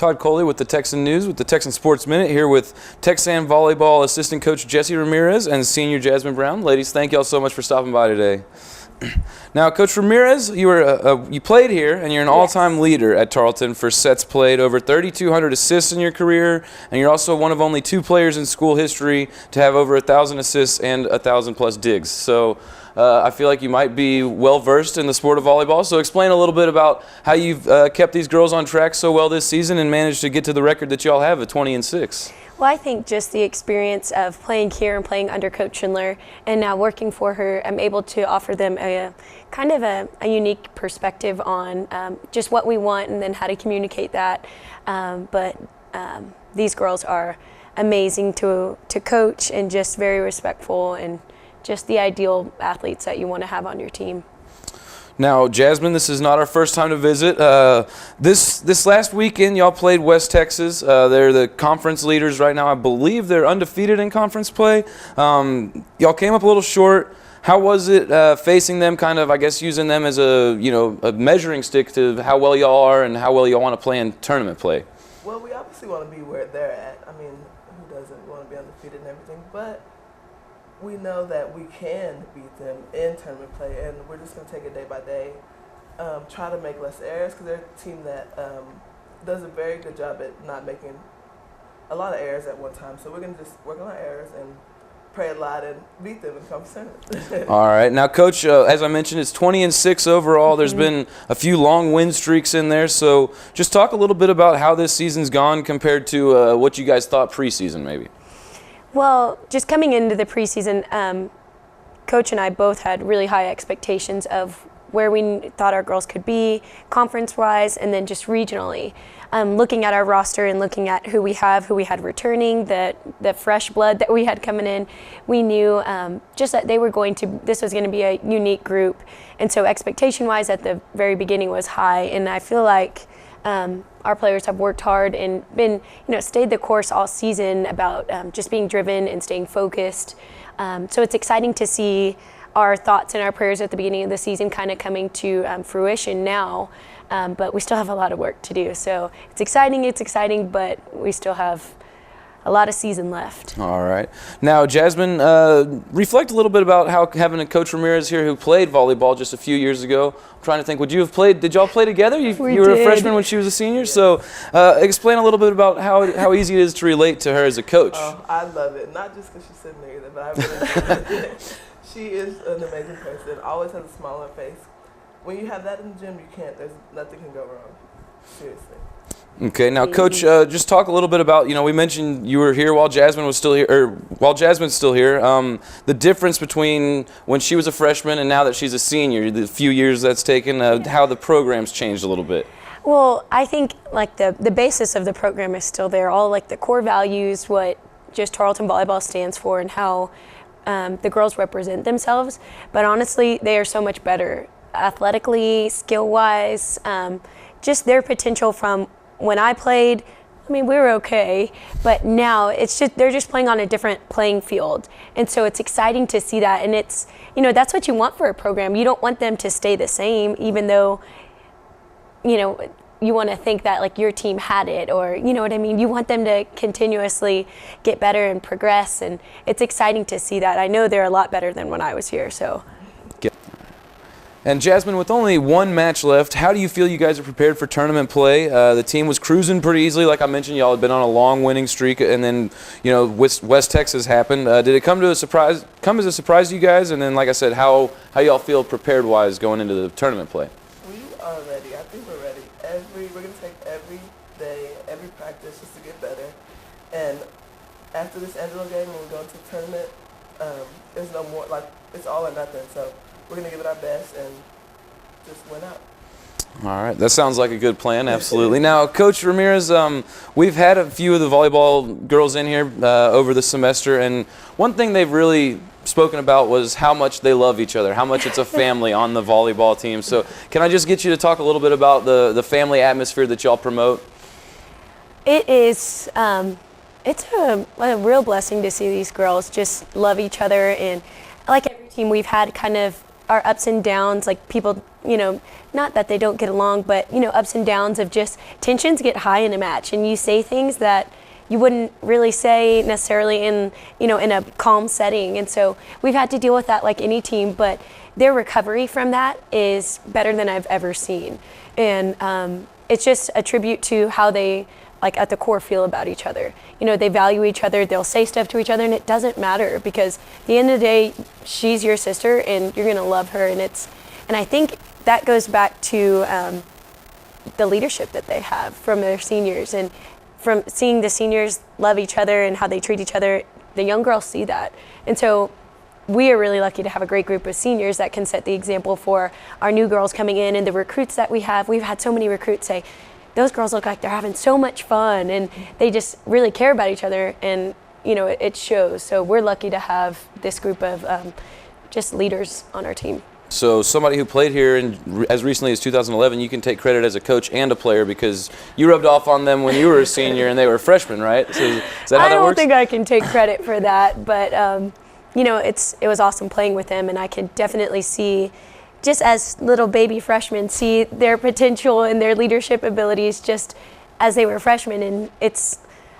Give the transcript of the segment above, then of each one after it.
Todd Coley with the Texan News, with the Texan Sports Minute, here with Texan Volleyball Assistant Coach Jessie Ramirez and Senior Jasmyne Brown. Ladies, thank y'all so much for stopping by today. Now, Coach Ramirez, you played here, and you're an all-time leader at Tarleton for sets played, over 3,200 assists in your career, and you're also one of only 2 players in school history to have over 1,000 assists and 1,000+ digs. So I feel like you might be well-versed in the sport of volleyball. So explain a little bit about how you've kept these girls on track so well this season and managed to get to the record that y'all have at 20-6. Well, I think just the experience of playing here and playing under Coach Schindler and now working for her, I'm able to offer them a kind of a unique perspective on just what we want and then how to communicate that. But these girls are amazing to coach and just very respectful and just the ideal athletes that you want to have on your team. Now, Jasmine, this is not our first time to visit. This last weekend, y'all played West Texas. They're the conference leaders right now. I believe they're undefeated in conference play. Y'all came up a little short. How was it facing them, kind of, I guess, using them as a measuring stick to how well y'all are and how well y'all want to play in tournament play? Well, we obviously want to be where they're at. I mean, who doesn't want to be undefeated and everything? But we know that we can beat them in tournament play, and we're just going to take it day by day. Try to make less errors because they're a team that does a very good job at not making a lot of errors at one time. So we're going to just work on our errors and pray a lot and beat them in conference tournament. All right. Now, Coach, as I mentioned, it's 20-6 overall. There's been a few long win streaks in there. So just talk a little bit about how this season's gone compared to what you guys thought preseason maybe. Well, just coming into the preseason, Coach and I both had really high expectations of where we thought our girls could be conference-wise and then just regionally. Looking at our roster and looking at who we had returning, the fresh blood that we had coming in, we knew just that this was going to be a unique group. And so expectation-wise at the very beginning was high, and I feel like our players have worked hard and been, stayed the course all season about just being driven and staying focused. So it's exciting to see our thoughts and our prayers at the beginning of the season kind of coming to fruition now. But we still have a lot of work to do. So it's exciting, but we still have a lot of season left. All right. Now, Jasmine, reflect a little bit about how having a Coach Ramirez here who played volleyball just a few years ago. I'm trying to think, did y'all play together? You were a freshman when she was a senior, so explain a little bit about how easy it is to relate to her as a coach. I love it, not just because she's sitting there either, but I really love it. She is an amazing person, always has a smile on her face. When you have that in the gym, nothing can go wrong, seriously. Okay, now, Coach, just talk a little bit about, we mentioned you were here while Jasmine was still here, or while Jasmine's still here, the difference between when she was a freshman and now that she's a senior, the few years that's taken, how the program's changed a little bit. Well, I think like the basis of the program is still there, all like the core values, what just Tarleton Volleyball stands for and how the girls represent themselves, but honestly, they are so much better athletically, skill-wise, just their potential from when I played, we were okay, but now they're just playing on a different playing field. And so it's exciting to see that. And it's, that's what you want for a program. You don't want them to stay the same, even though, you want to think that like your team had it, or you know what I mean? You want them to continuously get better and progress. And it's exciting to see that. I know they're a lot better than when I was here, so. And Jasmine, with only one match left, how do you feel you guys are prepared for tournament play? The team was cruising pretty easily. Like I mentioned, y'all had been on a long winning streak, and then, West Texas happened. Did it come as a surprise to you guys? And then, like I said, how y'all feel prepared-wise going into the tournament play? We are ready. I think we're ready. We're going to take every day, every practice just to get better. And after this Angelo game, when we go into the tournament, there's no more, it's all or nothing. So we're going to give it our best and just win out. All right. That sounds like a good plan, absolutely. Now, Coach Ramirez, we've had a few of the volleyball girls in here over the semester, and one thing they've really spoken about was how much they love each other, how much it's a family on the volleyball team. So can I just get you to talk a little bit about the family atmosphere that y'all promote? It is, it's a real blessing to see these girls just love each other, and like every team we've had kind of our ups and downs, like people, not that they don't get along, but, ups and downs of just tensions get high in a match, and you say things that you wouldn't really say necessarily in a calm setting. And so we've had to deal with that like any team, but their recovery from that is better than I've ever seen. And it's just a tribute to how they, like, at the core feel about each other. They value each other, they'll say stuff to each other, and it doesn't matter, because at the end of the day, she's your sister and you're gonna love her. And I think that goes back to the leadership that they have from their seniors, and from seeing the seniors love each other and how they treat each other, the young girls see that. And so we are really lucky to have a great group of seniors that can set the example for our new girls coming in, and the recruits that we have. We've had so many recruits say, those girls look like they're having so much fun, and they just really care about each other, and it shows. So we're lucky to have this group of just leaders on our team. So somebody who played here as recently as 2011, you can take credit as a coach and a player, because you rubbed off on them when you were a senior and they were freshmen, right? So is that how that works? I don't think I can take credit for that, but it was awesome playing with them, and I could definitely see, just as little baby freshmen, see their potential and their leadership abilities just as they were freshmen, and it's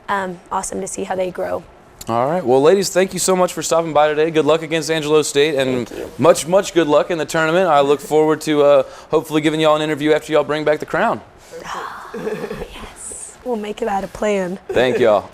awesome to see how they grow. All right. Well, ladies, thank you so much for stopping by today. Good luck against Angelo State, and much, much good luck in the tournament. I look forward to hopefully giving y'all an interview after y'all bring back the crown. Yes. We'll make it out a plan. Thank y'all.